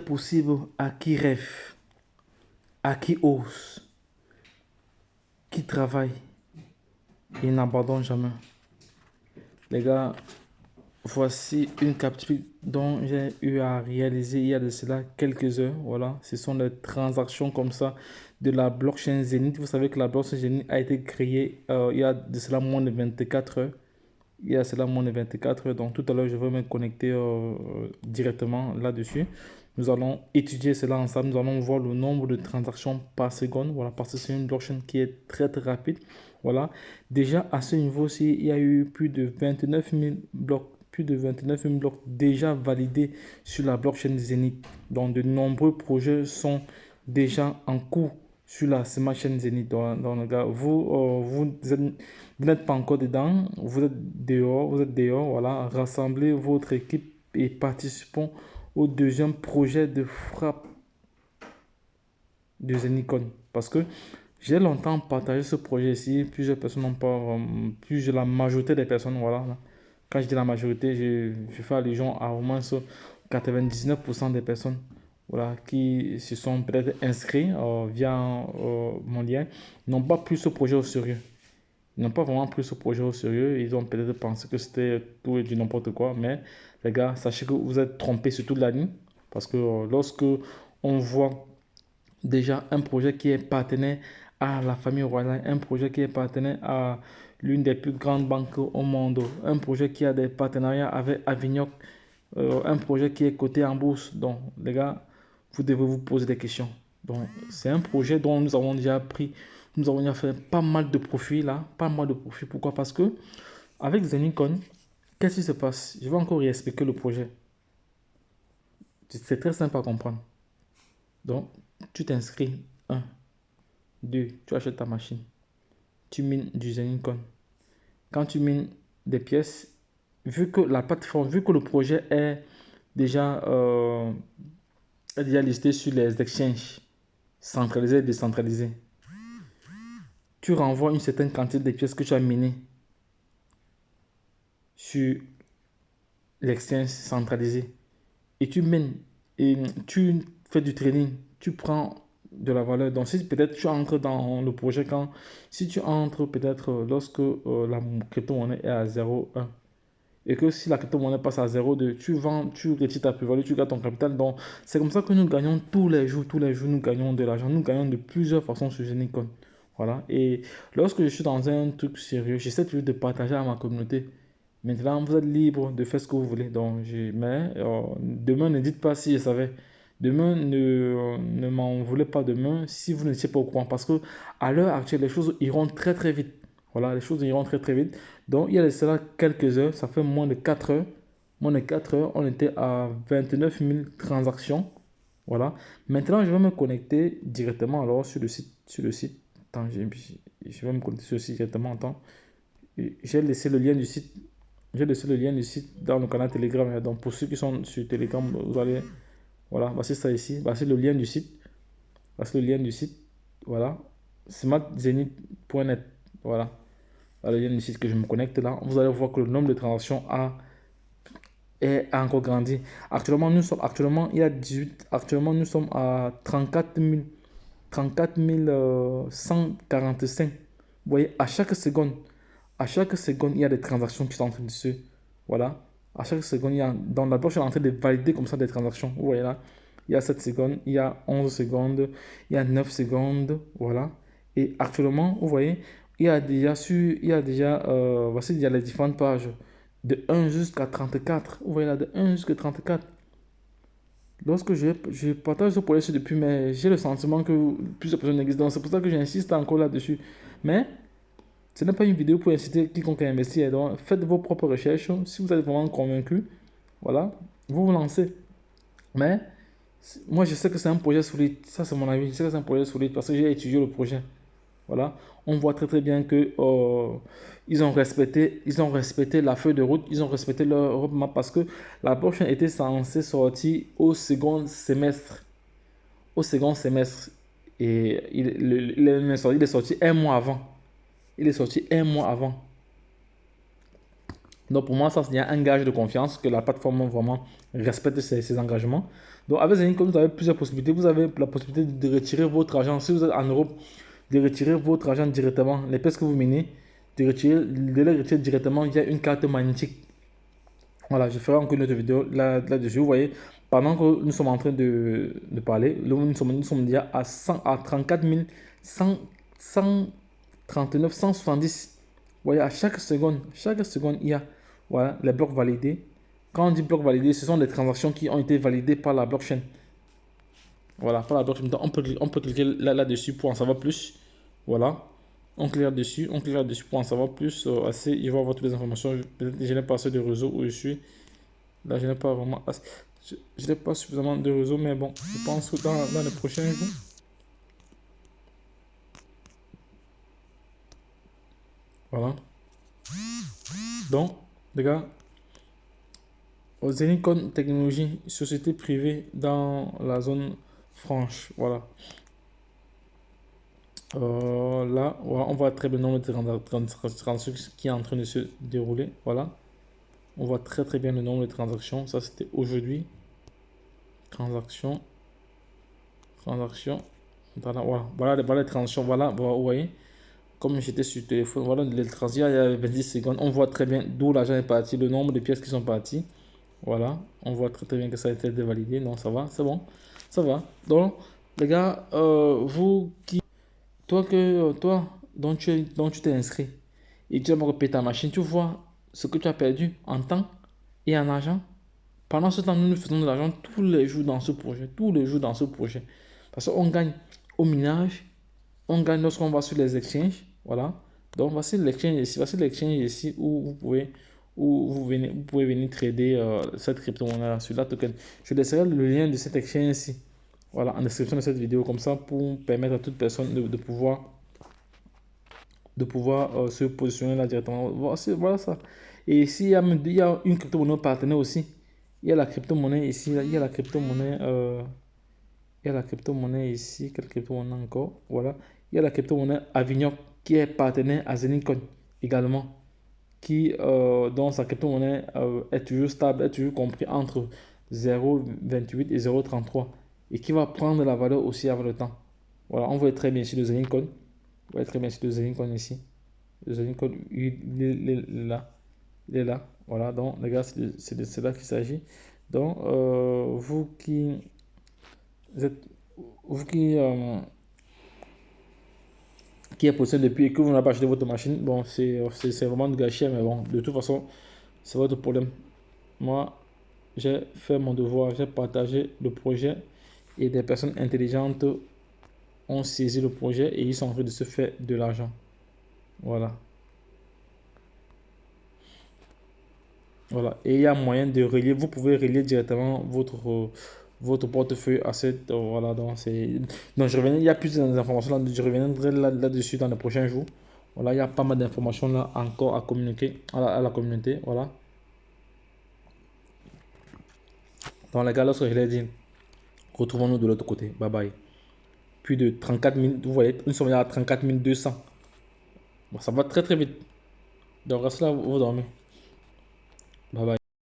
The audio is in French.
possible à qui rêve, à qui ose, qui travaille et n'abandonne jamais. Les gars, voici une capture dont j'ai eu à réaliser il y a de cela quelques heures. Voilà, ce sont les transactions comme ça de la blockchain Zenith. Vous savez que la blockchain Zenith a été créée il y a de cela moins de 24 heures. Il y a cela moins de 24 heures. Donc tout à l'heure, je vais me connecter directement là-dessus. Nous allons étudier cela ensemble. Nous allons voir le nombre de transactions par seconde. Voilà, parce que c'est une blockchain qui est très très rapide. Voilà. Déjà à ce niveau-ci, il y a eu plus de 29 000 blocs. Plus de 29 000 blocs déjà validés sur la blockchain Zenith. Donc de nombreux projets sont déjà en cours sur la Smart Chain Zenith. Donc, les gars, vous n'êtes pas encore dedans, vous êtes dehors, voilà. Rassemblez votre équipe et participons au deuxième projet de frappe de Zenicon. Parce que j'ai longtemps partagé ce projet ici, plusieurs personnes n'ont pas, la majorité des personnes, voilà. Quand je dis la majorité, je fais allusion à au moins 99% des personnes, voilà, qui se sont peut-être inscrits via mon lien, n'ont pas pris ce projet au sérieux. Ils n'ont pas vraiment pris ce projet au sérieux. Ils ont peut-être pensé que c'était tout et du n'importe quoi. Mais les gars, sachez que vous êtes trompés sur toute la ligne. Parce que lorsque on voit déjà un projet qui est partenaire à la famille royale, un projet qui est partenaire à l'une des plus grandes banques au monde, un projet qui a des partenariats avec Avignoc, un projet qui est coté en bourse. Donc, les gars, vous devez vous poser des questions. Donc, c'est un projet dont nous avons déjà pris, nous avons déjà fait pas mal de profits là, pas mal de profits. Pourquoi? Parce que avec Zenicon, qu'est-ce qui se passe? Je vais encore expliquer le projet. C'est très simple à comprendre. Donc, tu t'inscris. 1, 2, tu achètes ta machine. Tu mines du Zenicon. Quand tu mines des pièces, vu que la plateforme, vu que le projet est déjà listé sur les exchanges centralisés et décentralisés, tu renvoies une certaine quantité de pièces que tu as minées sur l'exchange centralisé et tu mènes et tu fais du trading, tu prends de la valeur. Donc si peut-être tu entres dans le projet si tu entres peut-être lorsque la crypto-monnaie est à 0,1 et que si la crypto-monnaie passe à 0,2, tu vends, tu retires ta plus-value, tu gardes ton capital. Donc c'est comme ça que nous gagnons tous les jours, nous gagnons de l'argent, nous gagnons de plusieurs façons sur Genicon. Voilà. Et lorsque je suis dans un truc sérieux, j'essaie toujours de partager à ma communauté. Maintenant, vous êtes libre de faire ce que vous voulez. Donc, mais demain, ne dites pas si je savais. Demain, ne m'en voulez pas demain si vous n'étiez pas au courant. Parce que à l'heure actuelle, les choses iront très très vite. Voilà, les choses iront très très vite. Donc, il y a de cela quelques heures, ça fait moins de 4 heures. Moins de 4 heures, on était à 29 000 transactions. Voilà. Maintenant, je vais me connecter directement alors sur le site. Attends, je vais me connecter sur le site directement. Attends. J'ai laissé le lien du site. J'ai laissé le lien du site dans le canal Telegram. Donc, pour ceux qui sont sur Telegram, vous allez. Voilà, voici ça ici. Voici le lien du site. Voici le lien du site. Voilà. smartzenith.net. Voilà. Voilà le lien du site que je me connecte là. Vous allez voir que le nombre de transactions a encore grandi. Actuellement, il y a 18. Actuellement, nous sommes à 34 145. Vous voyez, à chaque seconde, il y a des transactions qui sont en train de se. Voilà. À chaque seconde, il y a, dans la blockchain, en train de valider comme ça des transactions. Vous voyez là. Il y a 7 secondes, il y a 11 secondes, il y a 9 secondes. Voilà. Et actuellement, vous voyez, voici, il y a les différentes pages. De 1 jusqu'à 34. Vous voyez là, de 1 jusqu'à 34. Lorsque je partage ce projet depuis, mais j'ai le sentiment que plusieurs personnes existent. Donc, c'est pour ça que j'insiste encore là-dessus. Mais ce n'est pas une vidéo pour inciter quiconque à investir. Donc, faites vos propres recherches. Si vous êtes vraiment convaincu, voilà, vous vous lancez. Mais moi, je sais que c'est un projet solide. Ça, c'est mon avis. Je sais que c'est un projet solide parce que j'ai étudié le projet. Voilà. On voit très très bien que ils ont respecté la feuille de route, ils ont respecté leur roadmap parce que la blockchain était censée sortir au second semestre. Au second semestre. Et il est sorti un mois avant. Il est sorti un mois avant. Donc pour moi, ça, c'est un gage de confiance que la plateforme vraiment respecte ses engagements. Donc, avec Zenitcoin, vous avez plusieurs possibilités. Vous avez la possibilité de retirer votre argent. Si vous êtes en Europe, de retirer votre argent directement, les pièces que vous menez, de les retirer directement via une carte magnétique. Voilà, je ferai encore une autre vidéo là-dessus. Vous voyez, pendant que nous sommes en train de parler, nous sommes déjà à, 100, à 34 100, 139, 170. Vous voyez, à chaque seconde, il y a voilà, les blocs validés. Quand on dit blocs validés, ce sont des transactions qui ont été validées par la blockchain. Voilà, par la blockchain. Donc, on peut cliquer là-dessus pour en savoir plus. Voilà. On clique là-dessus pour en savoir plus. Assez, il va avoir toutes les informations. Je n'ai pas assez de réseau où je suis. Là, je n'ai pas vraiment. Je n'ai pas suffisamment de réseau, mais bon, je pense que dans les prochains jours. Voilà. Donc, les gars, Zenitcoin Technologies, société privée dans la zone franche. Voilà. Là, voilà, on voit très bien le nombre de transactions qui est en train de se dérouler. Voilà. On voit très bien le nombre de transactions. Ça, c'était aujourd'hui. Transaction. Transaction. Voilà, voilà les transactions. Voilà, vous voyez. Comme j'étais sur téléphone, voilà les transactions, il y a 26 secondes. On voit très bien d'où l'argent est parti, le nombre de pièces qui sont parties. Voilà, on voit très bien que ça a été validé. Non, ça va, c'est bon. Ça va. Donc, les gars, toi, dont tu t'es inscrit et tu as repayé ta machine, tu vois ce que tu as perdu en temps et en argent. Pendant ce temps, nous faisons de l'argent tous les jours dans ce projet, tous les jours dans ce projet. Parce qu'on gagne au minage, on gagne lorsqu'on va sur les exchanges. Voilà. Donc, voici l'exchange ici vous pouvez venir trader cette crypto-monnaie sur la token. Je laisserai le lien de cet exchange ici. Voilà, en description de cette vidéo, comme ça, pour permettre à toute personne de pouvoir se positionner là directement. Voilà ça. Et ici, il y a une crypto-monnaie partenaire aussi. Il y a la crypto-monnaie ici, là, il y a la crypto-monnaie, il y a la crypto-monnaie ici, quelle crypto-monnaie encore? Voilà. Il y a la crypto-monnaie Avignon qui est partenaire à Zenitcoin également, dont sa crypto-monnaie est toujours stable, est toujours compris entre 0,28 et 0,33 et qui va prendre la valeur aussi avec le temps. Voilà, on voit très bien ici le Zenitcoin. On voit très bien ici le Zenitcoin ici. Le Zenitcoin, il est là. Il est là. Voilà, donc les gars, c'est de cela qu'il s'agit. Donc, êtes, vous qui est possible depuis et que vous n'avez pas acheté votre machine, bon, c'est vraiment de gâchis, mais bon, de toute façon, c'est votre problème. Moi, j'ai fait mon devoir, j'ai partagé le projet et des personnes intelligentes ont saisi le projet et ils sont en train de se faire de l'argent. Voilà. Voilà. Et il y a moyen de relier, vous pouvez relier directement votre portefeuille à cette. Voilà, donc c'est. Donc je reviens, il y a plus d'informations là, je reviendrai là-dessus dans les prochains jours. Voilà, il y a pas mal d'informations là encore à communiquer à la communauté. Voilà. Donc les gars, lorsque je l'ai dit, retrouvons-nous de l'autre côté. Bye bye. Plus de 34 000, vous voyez, nous sommes là à 34 200. Bon, ça va très vite. Donc restez là, vous dormez. Bye bye.